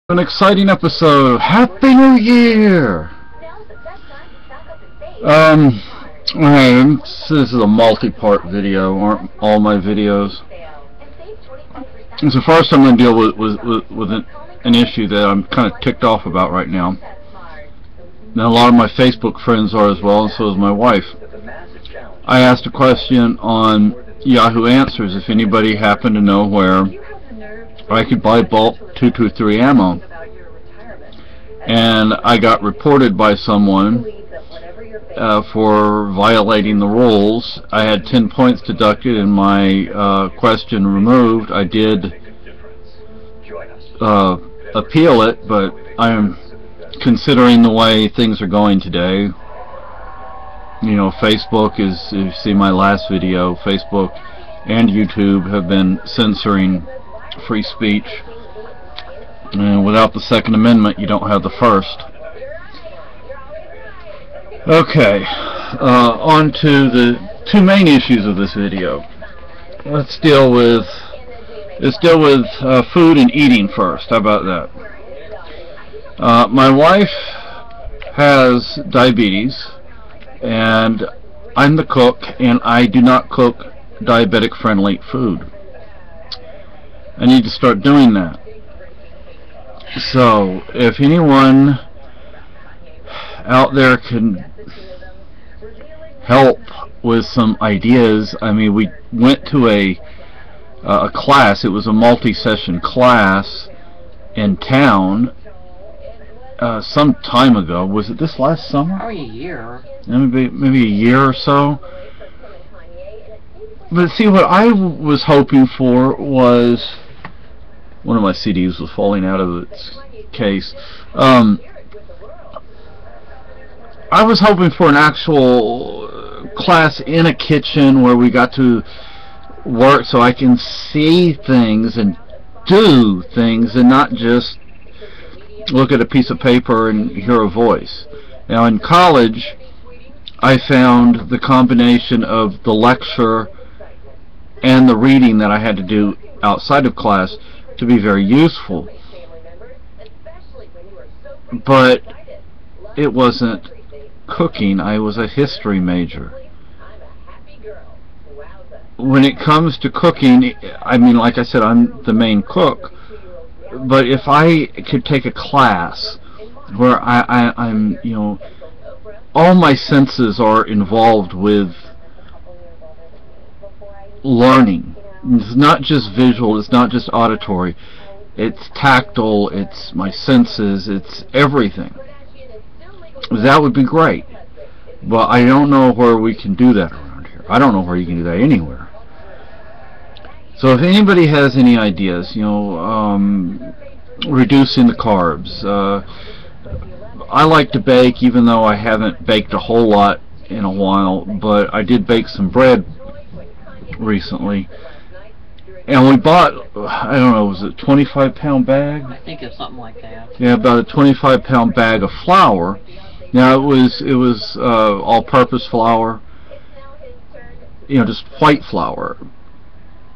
An exciting episode. Happy New Year! This is a multi-part video, aren't all my videos. And so first I'm going to deal with an issue that I'm kind of ticked off about right now. And a lot of my Facebook friends are as well, and so is my wife. I asked a question on Yahoo Answers if anybody happened to know where I could buy bulk 223 ammo, and I got reported by someone for violating the rules. I had 10 points deducted and my question removed. I did appeal it, but I'm considering the way things are going today. You know, Facebook is, if you see my last video, Facebook and YouTube have been censoring free speech, and without the Second Amendment you don't have the First. Okay, on to the two main issues of this video. Let's deal with food and eating first. How about that? My wife has diabetes, and I'm the cook, and I do not cook diabetic friendly food. I need to start doing that. So if anyone out there can help with some ideas. I mean, we went to a class. It was a multi-session class in town some time ago. Was it this last summer? Probably a year. Maybe a year or so. But see, what I was hoping for was, one of my CDs was falling out of its case. I was hoping for an actual class in a kitchen where we got to work so I can see things and do things and not just look at a piece of paper and hear a voice. Now in college I found the combination of the lecture and the reading that I had to do outside of class to be very useful, but it wasn't cooking. I was a history major. When it comes to cooking, I mean, like I said, I'm the main cook, but if I could take a class where I'm, you know, all my senses are involved with learning. It's not just visual, it's not just auditory, it's tactile, it's my senses, it's everything. That would be great, but I don't know where we can do that around here. I don't know where you can do that anywhere. So if anybody has any ideas, you know, reducing the carbs. I like to bake, even though I haven't baked a whole lot in a while, but I did bake some bread recently. And we bought, I don't know, was it a 25-pound bag? I think it's something like that. Yeah, about a 25-pound bag of flour. Now it was all-purpose flour, you know, just white flour.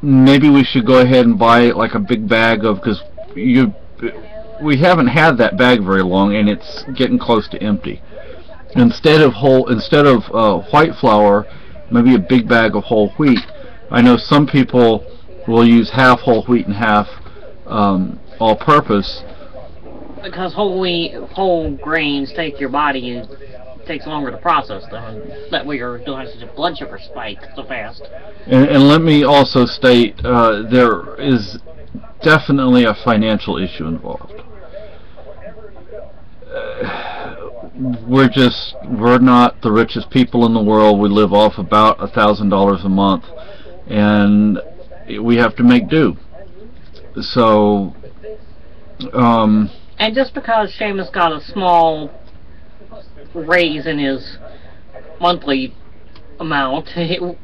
Maybe we should go ahead and buy like a big bag of, because we haven't had that bag very long, and it's getting close to empty. Instead of white flour, maybe a big bag of whole wheat. I know some people will use half whole wheat and half all-purpose. Because whole grains take your body, and it takes longer to process them. That way you don't have such a blood sugar spike so fast. And let me also state, there is definitely a financial issue involved. We're not the richest people in the world. We live off about $1,000 a month, and we have to make do. So and just because Seamus got a small raise in his monthly amount,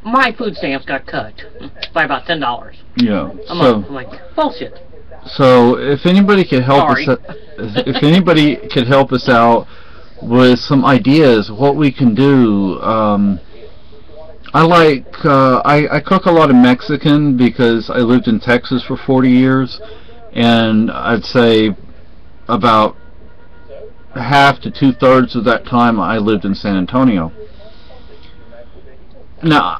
my food stamps got cut by about $10 yeah, a month. I'm like, bullshit. So if anybody could help us, if anybody could help us out with some ideas of what we can do. I cook a lot of Mexican because I lived in Texas for 40 years, and I'd say about half to 2/3 of that time I lived in San Antonio. Now,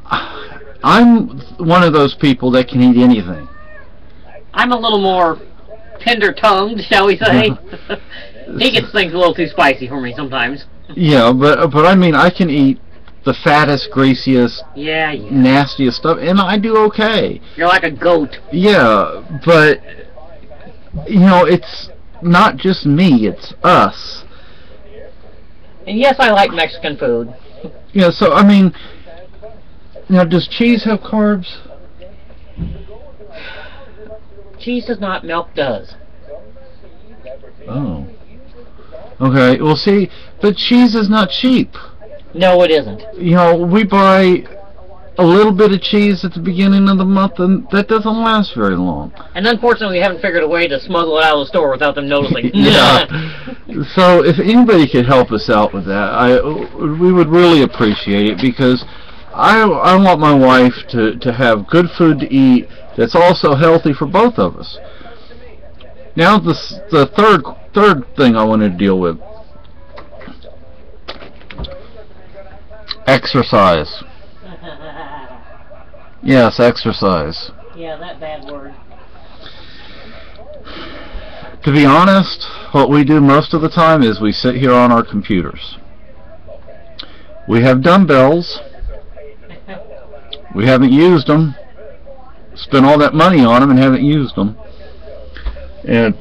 I'm one of those people that can eat anything. I'm a little more tender-tongued, shall we say. He gets things a little too spicy for me sometimes. Yeah, but I mean, I can eat the fattest, greasiest, nastiest stuff, and I do okay. You're like a goat. Yeah, but, you know, it's not just me, it's us. And yes, I like Mexican food. Yeah, so, I mean, now, does cheese have carbs? Cheese does not, milk does. Oh. Okay, well, see, but cheese is not cheap. No, it isn't. You know, we buy a little bit of cheese at the beginning of the month, and that doesn't last very long. And unfortunately, we haven't figured a way to smuggle it out of the store without them noticing. Yeah. So if anybody could help us out with that, we would really appreciate it, because I want my wife to have good food to eat that's also healthy for both of us. Now, the third thing I wanted to deal with. Exercise. Yes, exercise. Yeah, that bad word. To be honest, what we do most of the time is we sit here on our computers. We have dumbbells. We haven't used them. Spent all that money on them and haven't used them. And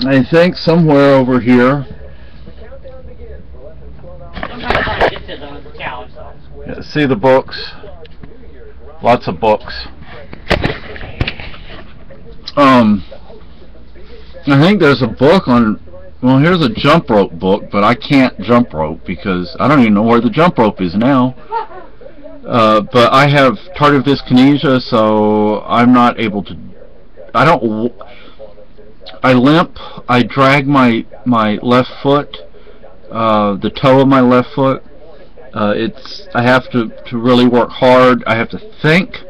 I think somewhere over here, see the books? Lots of books. I think there's a book on, well, here's a jump rope book, but I can't jump rope because I don't even know where the jump rope is now. But I have tardive dyskinesia, so I'm not able to, I limp, I drag my left foot, the toe of my left foot. I have to really work hard. I have to think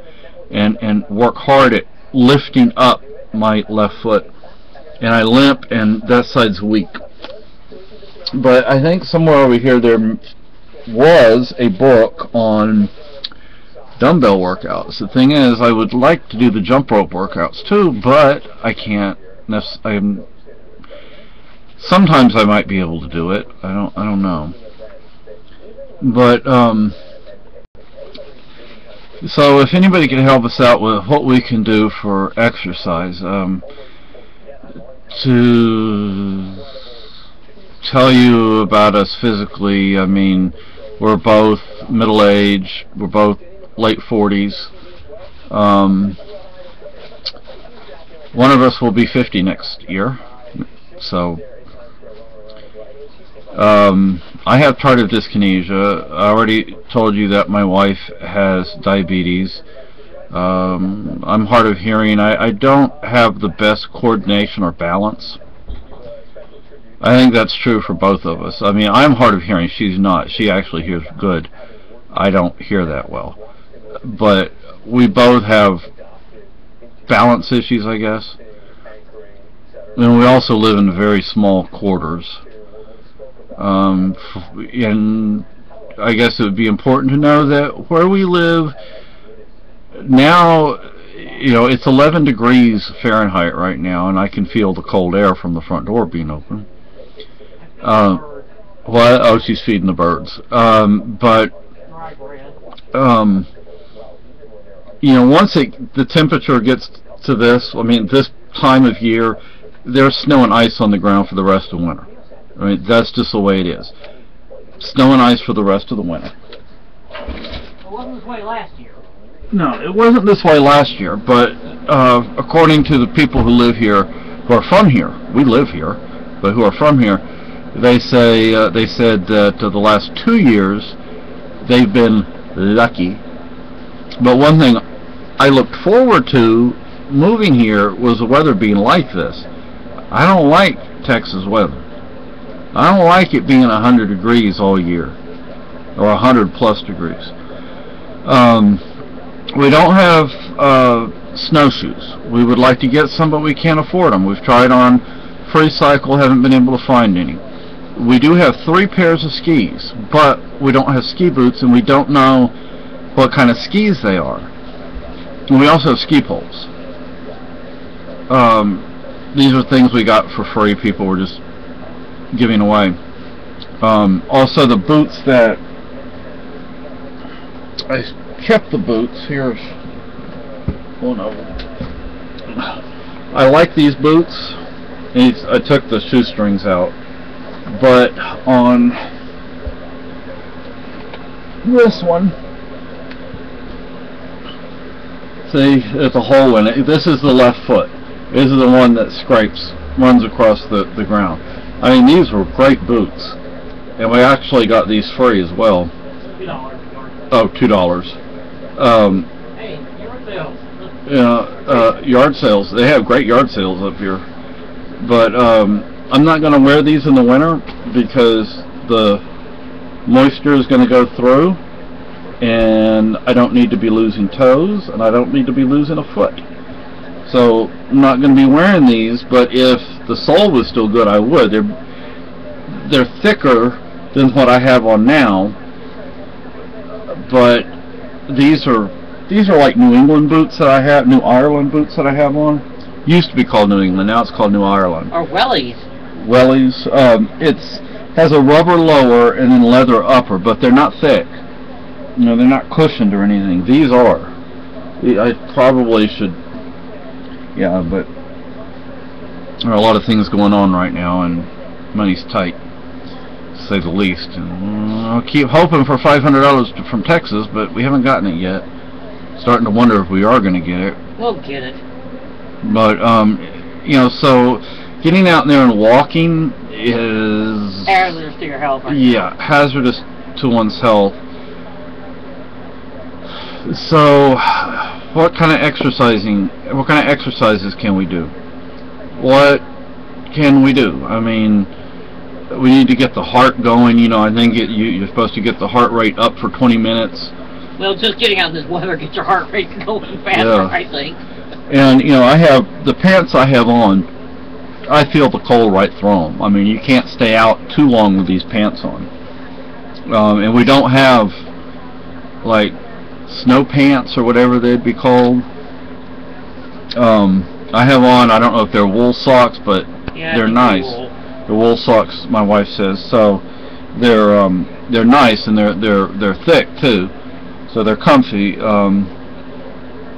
and work hard at lifting up my left foot. And I limp, and that side's weak. But I think somewhere over here there was a book on dumbbell workouts. The thing is, I would like to do the jump rope workouts too, but I can't. Sometimes I might be able to do it. I don't know. But so if anybody can help us out with what we can do for exercise, to tell you about us physically, I mean, we're both middle-aged, we're both late 40s. One of us will be 50 next year, so I have tardive dyskinesia. I already told you that my wife has diabetes. I'm hard of hearing. I don't have the best coordination or balance. I think that's true for both of us. I mean, I'm hard of hearing. She's not. She actually hears good. I don't hear that well. But we both have balance issues, I guess. And we also live in very small quarters. And I guess it would be important to know that where we live now, you know, it's 11 degrees Fahrenheit right now, and I can feel the cold air from the front door being open. Oh, she's feeding the birds. You know, once the temperature gets to this, I mean, this time of year, there's snow and ice on the ground for the rest of the winter. I mean, that's just the way it is. Snow and ice for the rest of the winter. It wasn't this way last year. No, it wasn't this way last year, but according to the people who live here, who are from here, we live here, but who are from here, they said that the last 2 years they've been lucky. But one thing I looked forward to moving here was the weather being like this. I don't like Texas weather. I don't like it being 100 degrees all year, or 100 plus degrees. We don't have snowshoes. We would like to get some, but we can't afford them. We've tried on free cycle, haven't been able to find any. We do have 3 pairs of skis, but we don't have ski boots, and we don't know what kind of skis they are. And we also have ski poles. These are things we got for free. People were just giving away. Also, the boots that I kept the boots. Here's one of them. I like these boots. I took the shoestrings out, but on this one, see, there's a hole in it. This is the left foot. This is the one that runs across the ground. I mean, these were great boots, and we actually got these free as well. $2. Oh, $2. Hey, yard sales. Yard sales. They have great yard sales up here. But I'm not going to wear these in the winter because the moisture is going to go through, and I don't need to be losing toes, and I don't need to be losing a foot. So I'm not going to be wearing these, but if the sole was still good, I would. They're thicker than what I have on now, but these are like New England boots that I have, New Ireland boots that I have on. Used to be called New England, now it's called New Ireland. Or wellies. Wellies. Has a rubber lower and then leather upper, but they're not thick. You know, they're not cushioned or anything. These are. I probably should. Yeah, but there are a lot of things going on right now, and money's tight, to say the least. And I'll keep hoping for $500 from Texas, but we haven't gotten it yet. Starting to wonder if we are going to get it. We'll get it. But you know, so getting out there and walking is hazardous to your health. Yeah, hazardous to one's health. So, what kind of exercises can we do? What can we do? I mean, we need to get the heart going. You know, I think you're supposed to get the heart rate up for 20 minutes. Well, just getting out in this weather gets your heart rate going faster, yeah. I think. And, you know, I have the pants I have on, I feel the cold right through them. I mean, you can't stay out too long with these pants on. And we don't have, like, snow pants or whatever they'd be called. I have on, I don't know if they're wool socks, but yeah, they're nice. The wool socks, my wife says. So they're nice, and they're thick too. So they're comfy.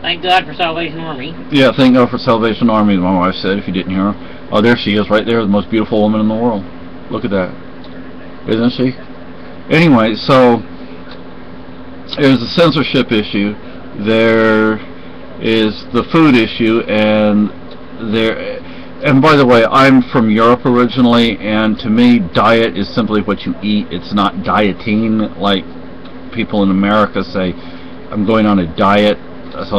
Thank God for Salvation Army. Yeah, thank God for Salvation Army, my wife said, if you didn't hear her. Oh, there she is, right there, the most beautiful woman in the world. Look at that. Isn't she? Anyway, so there's the censorship issue. There is the food issue, and by the way, I'm from Europe originally, and to me, diet is simply what you eat. It's not dieting like people in America say, I'm going on a diet. So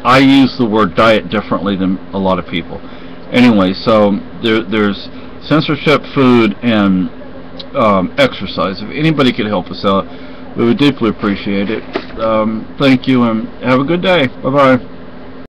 I use the word diet differently than a lot of people. Anyway, so there's censorship, food, and exercise. If anybody could help us out, we would deeply appreciate it. Thank you, and have a good day. Bye-bye.